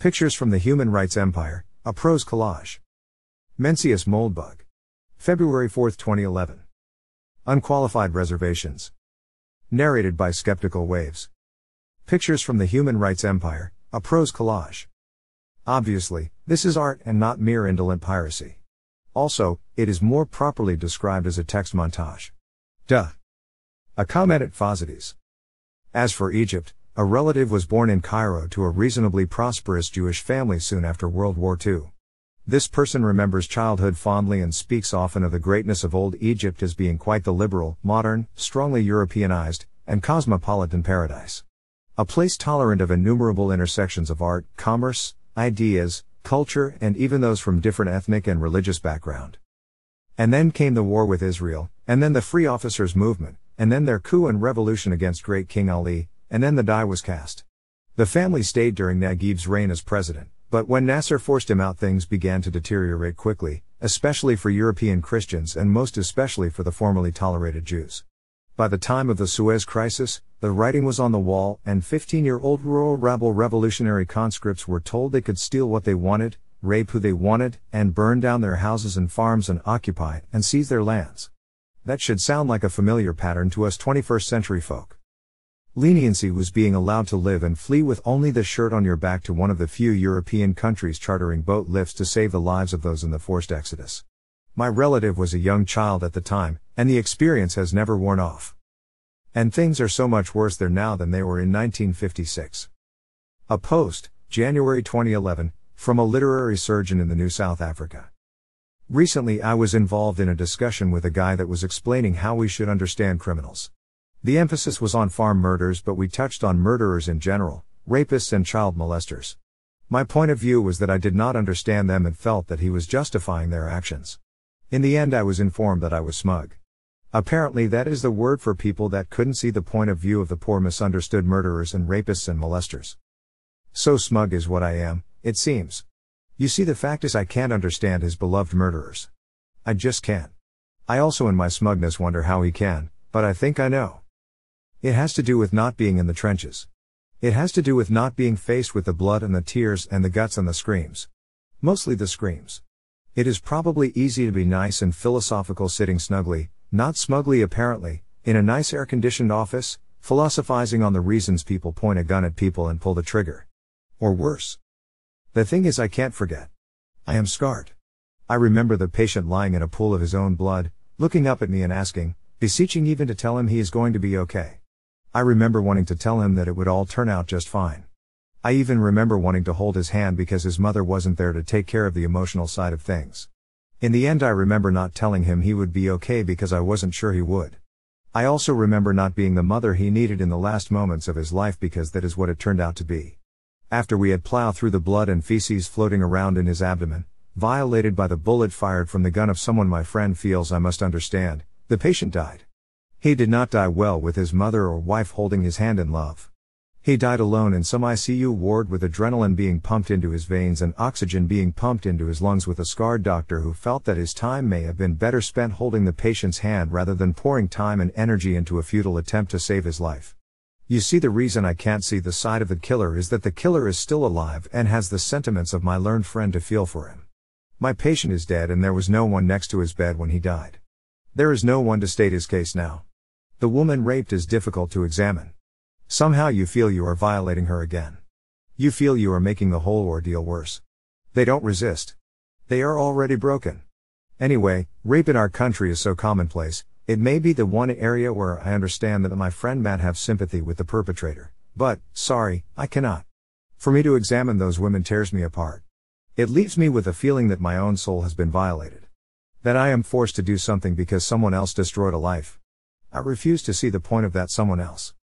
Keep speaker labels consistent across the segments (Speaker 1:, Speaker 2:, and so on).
Speaker 1: Pictures from the Human Rights Empire, a prose collage. Mencius Moldbug. February 4, 2011. Unqualified Reservations. Narrated by Skeptical Waves. Pictures from the Human Rights Empire, a prose collage. Obviously, this is art and not mere indolent piracy. Also, it is more properly described as a text montage. Duh. A comment at Photides. As for Egypt, a relative was born in Cairo to a reasonably prosperous Jewish family soon after World War II. This person remembers childhood fondly and speaks often of the greatness of old Egypt as being quite the liberal, modern, strongly Europeanized, and cosmopolitan paradise. A place tolerant of innumerable intersections of art, commerce, ideas, culture, and even those from different ethnic and religious background. And then came the war with Israel, and then the Free Officers Movement, and then their coup and revolution against great King Ali, and then the die was cast. The family stayed during Naguib's reign as president, but when Nasser forced him out, things began to deteriorate quickly, especially for European Christians and most especially for the formerly tolerated Jews. By the time of the Suez Crisis, the writing was on the wall, and 15-year-old rural rabble revolutionary conscripts were told they could steal what they wanted, rape who they wanted, and burn down their houses and farms and occupy and seize their lands. That should sound like a familiar pattern to us 21st century folk. Leniency was being allowed to live and flee with only the shirt on your back to one of the few European countries chartering boat lifts to save the lives of those in the forced exodus. My relative was a young child at the time, and the experience has never worn off. And things are so much worse there now than they were in 1956. A post, January 2011, from a literary surgeon in the New South Africa. Recently I was involved in a discussion with a guy that was explaining how we should understand criminals. The emphasis was on farm murders, but we touched on murderers in general, rapists and child molesters. My point of view was that I did not understand them and felt that he was justifying their actions. In the end I was informed that I was smug. Apparently that is the word for people that couldn't see the point of view of the poor misunderstood murderers and rapists and molesters. So smug is what I am, it seems. You see, the fact is I can't understand his beloved murderers. I just can't. I also in my smugness wonder how he can, but I think I know. It has to do with not being in the trenches. It has to do with not being faced with the blood and the tears and the guts and the screams. Mostly the screams. It is probably easy to be nice and philosophical sitting snugly, not smugly apparently, in a nice air-conditioned office, philosophizing on the reasons people point a gun at people and pull the trigger. Or worse. The thing is I can't forget. I am scarred. I remember the patient lying in a pool of his own blood, looking up at me and asking, beseeching even to tell him he is going to be okay. I remember wanting to tell him that it would all turn out just fine. I even remember wanting to hold his hand because his mother wasn't there to take care of the emotional side of things. In the end I remember not telling him he would be okay because I wasn't sure he would. I also remember not being the mother he needed in the last moments of his life because that is what it turned out to be. After we had plowed through the blood and feces floating around in his abdomen, violated by the bullet fired from the gun of someone my friend feels I must understand, the patient died. He did not die well with his mother or wife holding his hand in love. He died alone in some ICU ward with adrenaline being pumped into his veins and oxygen being pumped into his lungs with a scarred doctor who felt that his time may have been better spent holding the patient's hand rather than pouring time and energy into a futile attempt to save his life. You see, the reason I can't see the side of the killer is that the killer is still alive and has the sentiments of my learned friend to feel for him. My patient is dead and there was no one next to his bed when he died. There is no one to state his case now. The woman raped is difficult to examine. Somehow you feel you are violating her again. You feel you are making the whole ordeal worse. They don't resist. They are already broken. Anyway, rape in our country is so commonplace, it may be the one area where I understand that my friend Matt have sympathy with the perpetrator, but, sorry, I cannot. For me to examine those women tears me apart. It leaves me with a feeling that my own soul has been violated. That I am forced to do something because someone else destroyed a life. I refuse to see the point of that someone else.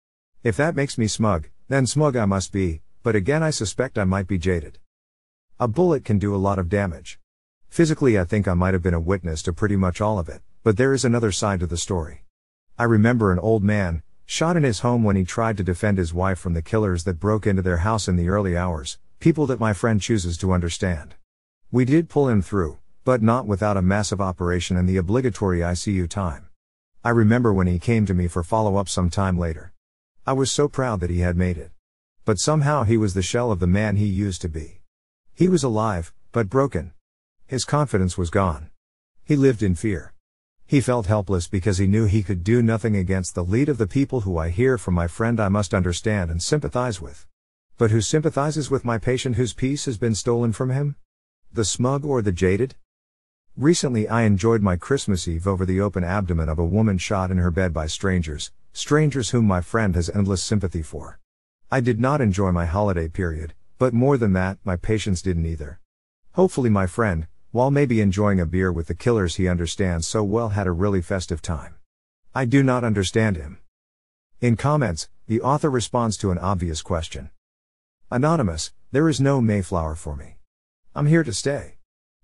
Speaker 1: If that makes me smug, then smug I must be, but again I suspect I might be jaded. A bullet can do a lot of damage. Physically I think I might have been a witness to pretty much all of it, but there is another side to the story. I remember an old man, shot in his home when he tried to defend his wife from the killers that broke into their house in the early hours, people that my friend chooses to understand. We did pull him through, but not without a massive operation and the obligatory ICU time. I remember when he came to me for follow-up some time later. I was so proud that he had made it. But somehow he was the shell of the man he used to be. He was alive, but broken. His confidence was gone. He lived in fear. He felt helpless because he knew he could do nothing against the lead of the people who I hear from my friend I must understand and sympathize with. But who sympathizes with my patient whose peace has been stolen from him? The smug or the jaded? Recently I enjoyed my Christmas Eve over the open abdomen of a woman shot in her bed by strangers whom my friend has endless sympathy for. I did not enjoy my holiday period, but more than that, my patients didn't either. Hopefully my friend, while maybe enjoying a beer with the killers he understands so well, had a really festive time. I do not understand him. In comments, the author responds to an obvious question. Anonymous, there is no Mayflower for me. I'm here to stay.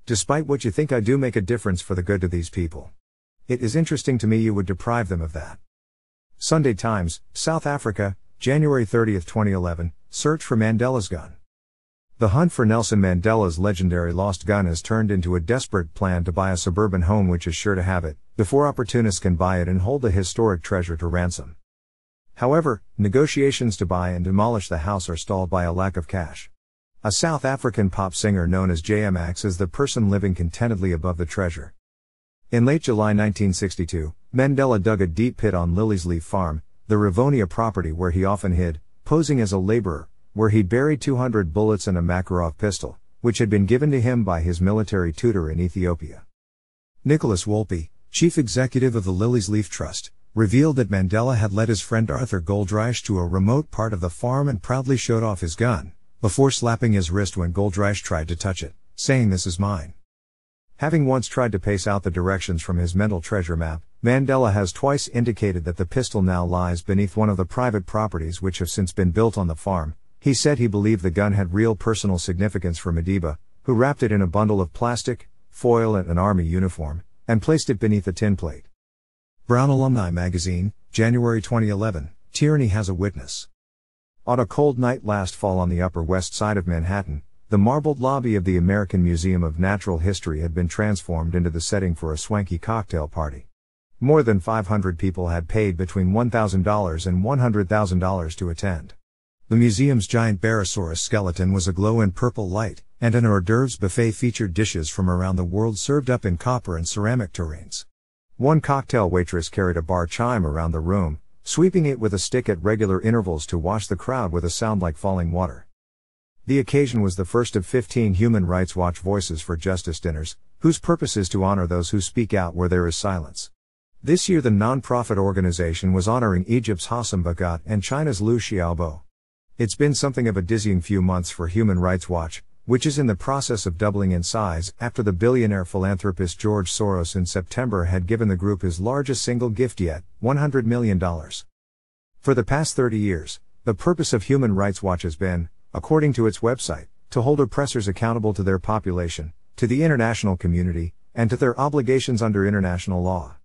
Speaker 1: Despite what you think, I do make a difference for the good to these people. It is interesting to me you would deprive them of that. Sunday Times, South Africa, January 30, 2011, search for Mandela's gun. The hunt for Nelson Mandela's legendary lost gun has turned into a desperate plan to buy a suburban home which is sure to have it, before opportunists can buy it and hold the historic treasure to ransom. However, negotiations to buy and demolish the house are stalled by a lack of cash. A South African pop singer known as JMX is the person living contentedly above the treasure. In late July 1962, Mandela dug a deep pit on Lily's Leaf Farm, the Rivonia property where he often hid, posing as a laborer, where he buried 200 bullets and a Makarov pistol, which had been given to him by his military tutor in Ethiopia. Nicholas Wolpe, chief executive of the Lily's Leaf Trust, revealed that Mandela had led his friend Arthur Goldreich to a remote part of the farm and proudly showed off his gun, before slapping his wrist when Goldreich tried to touch it, saying, "This is mine." Having once tried to pace out the directions from his mental treasure map, Mandela has twice indicated that the pistol now lies beneath one of the private properties which have since been built on the farm. He said he believed the gun had real personal significance for Madiba, who wrapped it in a bundle of plastic, foil and an army uniform, and placed it beneath a tin plate. Brown Alumni Magazine, January 2011, Tyranny Has a Witness. On a cold night last fall on the Upper West Side of Manhattan, the marbled lobby of the American Museum of Natural History had been transformed into the setting for a swanky cocktail party. More than 500 people had paid between $1,000 and $100,000 to attend. The museum's giant Barosaurus skeleton was aglow in purple light, and an hors d'oeuvres buffet featured dishes from around the world served up in copper and ceramic tureens. One cocktail waitress carried a bar chime around the room, sweeping it with a stick at regular intervals to wash the crowd with a sound like falling water. The occasion was the first of 15 Human Rights Watch Voices for Justice dinners, whose purpose is to honor those who speak out where there is silence. This year the non-profit organization was honoring Egypt's Hassam Bagat and China's Liu Xiaobo. It's been something of a dizzying few months for Human Rights Watch, which is in the process of doubling in size after the billionaire philanthropist George Soros in September had given the group his largest single gift yet, $100 million. For the past 30 years, the purpose of Human Rights Watch has been, according to its website, to hold oppressors accountable to their population, to the international community, and to their obligations under international law.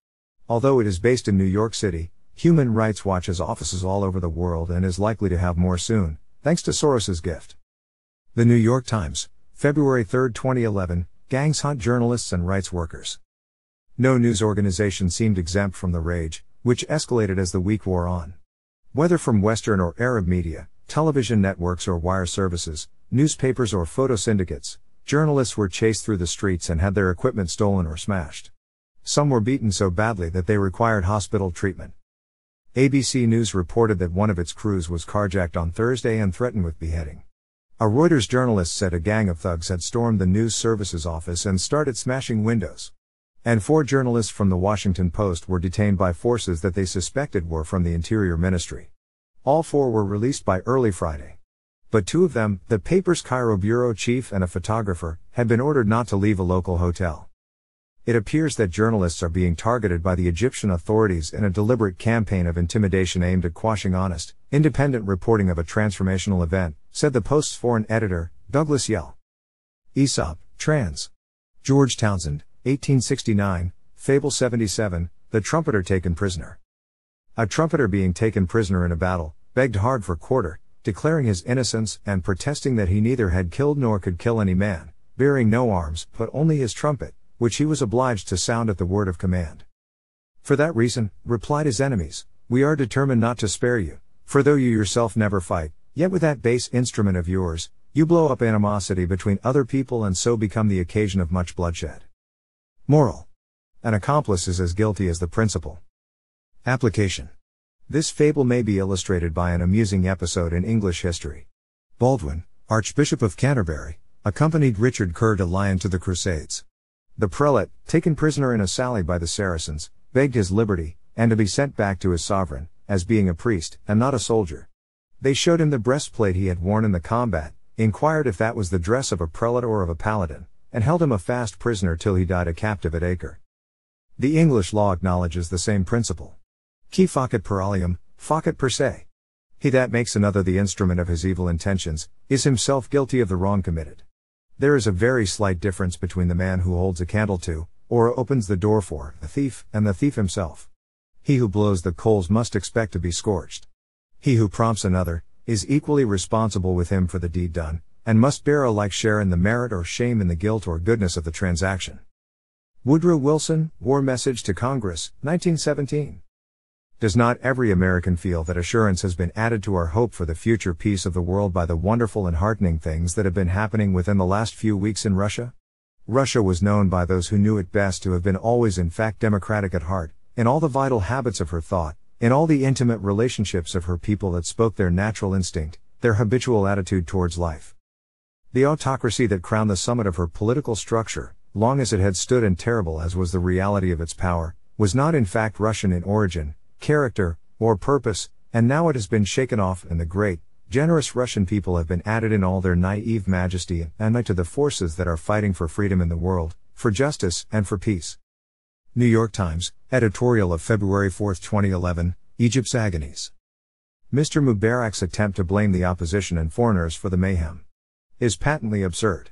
Speaker 1: Although it is based in New York City, Human Rights Watch has offices all over the world and is likely to have more soon, thanks to Soros's gift. The New York Times, February 3, 2011, gangs hunt journalists and rights workers. No news organization seemed exempt from the rage, which escalated as the week wore on. Whether from Western or Arab media, television networks or wire services, newspapers or photo syndicates, journalists were chased through the streets and had their equipment stolen or smashed. Some were beaten so badly that they required hospital treatment. ABC News reported that one of its crews was carjacked on Thursday and threatened with beheading. A Reuters journalist said a gang of thugs had stormed the news service's office and started smashing windows. And 4 journalists from the Washington Post were detained by forces that they suspected were from the Interior Ministry. All 4 were released by early Friday. But 2 of them, the paper's Cairo bureau chief and a photographer, had been ordered not to leave a local hotel. It appears that journalists are being targeted by the Egyptian authorities in a deliberate campaign of intimidation aimed at quashing honest, independent reporting of a transformational event, said the Post's foreign editor, Douglas Yell. Aesop, trans. George Townsend, 1869, Fable 77, the trumpeter taken prisoner. A trumpeter being taken prisoner in a battle, begged hard for quarter, declaring his innocence and protesting that he neither had killed nor could kill any man, bearing no arms but only his trumpet, which he was obliged to sound at the word of command. For that reason, replied his enemies, we are determined not to spare you, for though you yourself never fight, yet with that base instrument of yours, You blow up animosity between other people and so become the occasion of much bloodshed. Moral. An accomplice is as guilty as the principal. Application. This fable may be illustrated by an amusing episode in English history. Baldwin, Archbishop of Canterbury, accompanied Richard Coeur de Lion to the Crusades. The prelate, taken prisoner in a sally by the Saracens, begged his liberty, and to be sent back to his sovereign, as being a priest, and not a soldier. They showed him the breastplate he had worn in the combat, inquired if that was the dress of a prelate or of a paladin, and held him a fast prisoner till he died a captive at Acre. The English law acknowledges the same principle. Qui facit per alium, facit per se. He that makes another the instrument of his evil intentions, is himself guilty of the wrong committed. There is a very slight difference between the man who holds a candle to, or opens the door for, a thief, and the thief himself. He who blows the coals must expect to be scorched. He who prompts another, is equally responsible with him for the deed done, and must bear a like share in the merit or shame in the guilt or goodness of the transaction. Woodrow Wilson, War Message to Congress, 1917. Does not every American feel that assurance has been added to our hope for the future peace of the world by the wonderful and heartening things that have been happening within the last few weeks in Russia? Russia was known by those who knew it best to have been always in fact democratic at heart, in all the vital habits of her thought, in all the intimate relationships of her people that spoke their natural instinct, their habitual attitude towards life. The autocracy that crowned the summit of her political structure, long as it had stood and terrible as was the reality of its power, was not in fact Russian in origin, character, or purpose, and now it has been shaken off and the great, generous Russian people have been added in all their naive majesty and to the forces that are fighting for freedom in the world, for justice, and for peace. New York Times, editorial of February 4, 2011, Egypt's agonies. Mr. Mubarak's attempt to blame the opposition and foreigners for the mayhem is patently absurd.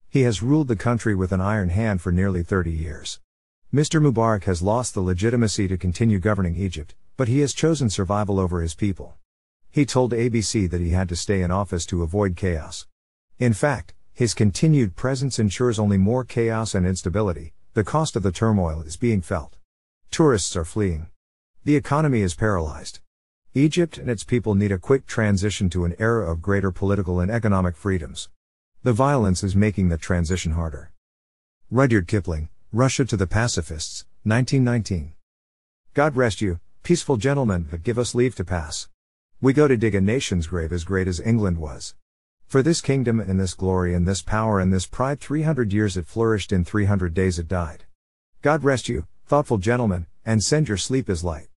Speaker 1: He has ruled the country with an iron hand for nearly 30 years. Mr. Mubarak has lost the legitimacy to continue governing Egypt, but he has chosen survival over his people. He told ABC that he had to stay in office to avoid chaos. In fact, his continued presence ensures only more chaos and instability. The cost of the turmoil is being felt. Tourists are fleeing. The economy is paralyzed. Egypt and its people need a quick transition to an era of greater political and economic freedoms. The violence is making the transition harder. Rudyard Kipling, Russia to the Pacifists, 1919. God rest you, peaceful gentlemen, but give us leave to pass. We go to dig a nation's grave as great as England was. For this kingdom and this glory and this power and this pride 300 years it flourished, in 300 days it died. God rest you, thoughtful gentlemen, and send your sleep as light.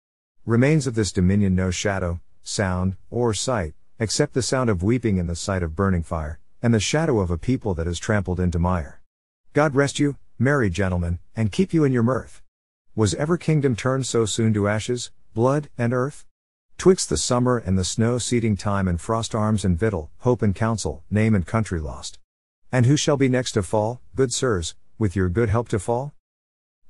Speaker 1: Remains of this dominion no shadow, sound, or sight, except the sound of weeping and the sight of burning fire, and the shadow of a people that is trampled into mire. God rest you, merry gentlemen, and keep you in your mirth. Was ever kingdom turned so soon to ashes, blood, and earth? Twixt the summer and the snow seeding time and frost arms and victual, hope and counsel, name and country lost. And who shall be next to fall, good sirs, with your good help to fall?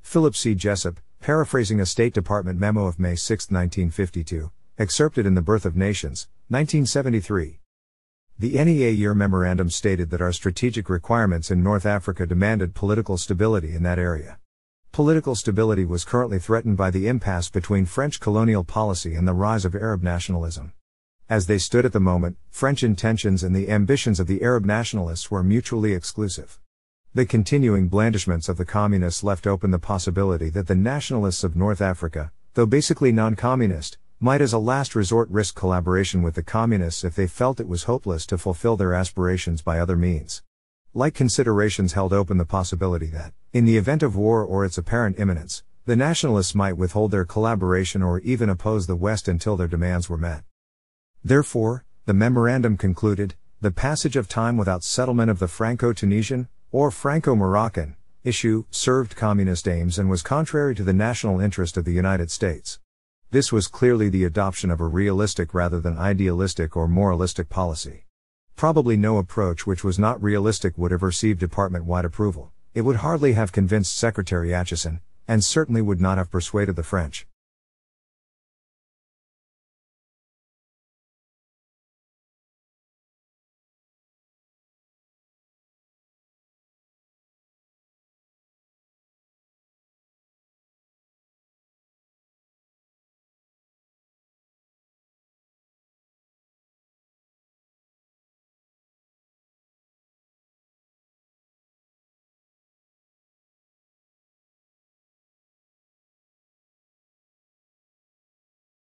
Speaker 1: Philip C. Jessup, paraphrasing a State Department memo of May 6, 1952, excerpted in The Birth of Nations, 1973. The NEA Year Memorandum stated that our strategic requirements in North Africa demanded political stability in that area. Political stability was currently threatened by the impasse between French colonial policy and the rise of Arab nationalism. As they stood at the moment, French intentions and the ambitions of the Arab nationalists were mutually exclusive. The continuing blandishments of the communists left open the possibility that the nationalists of North Africa, though basically non-communist, might as a last resort risk collaboration with the communists if they felt it was hopeless to fulfill their aspirations by other means. Like considerations held open the possibility that, in the event of war or its apparent imminence, the nationalists might withhold their collaboration or even oppose the West until their demands were met. Therefore, the memorandum concluded, the passage of time without settlement of the Franco-Tunisian, or Franco-Moroccan, issue served communist aims and was contrary to the national interest of the United States. This was clearly the adoption of a realistic rather than idealistic or moralistic policy. Probably no approach which was not realistic would have received department-wide approval. It would hardly have convinced Secretary Acheson, and certainly would not have persuaded the French.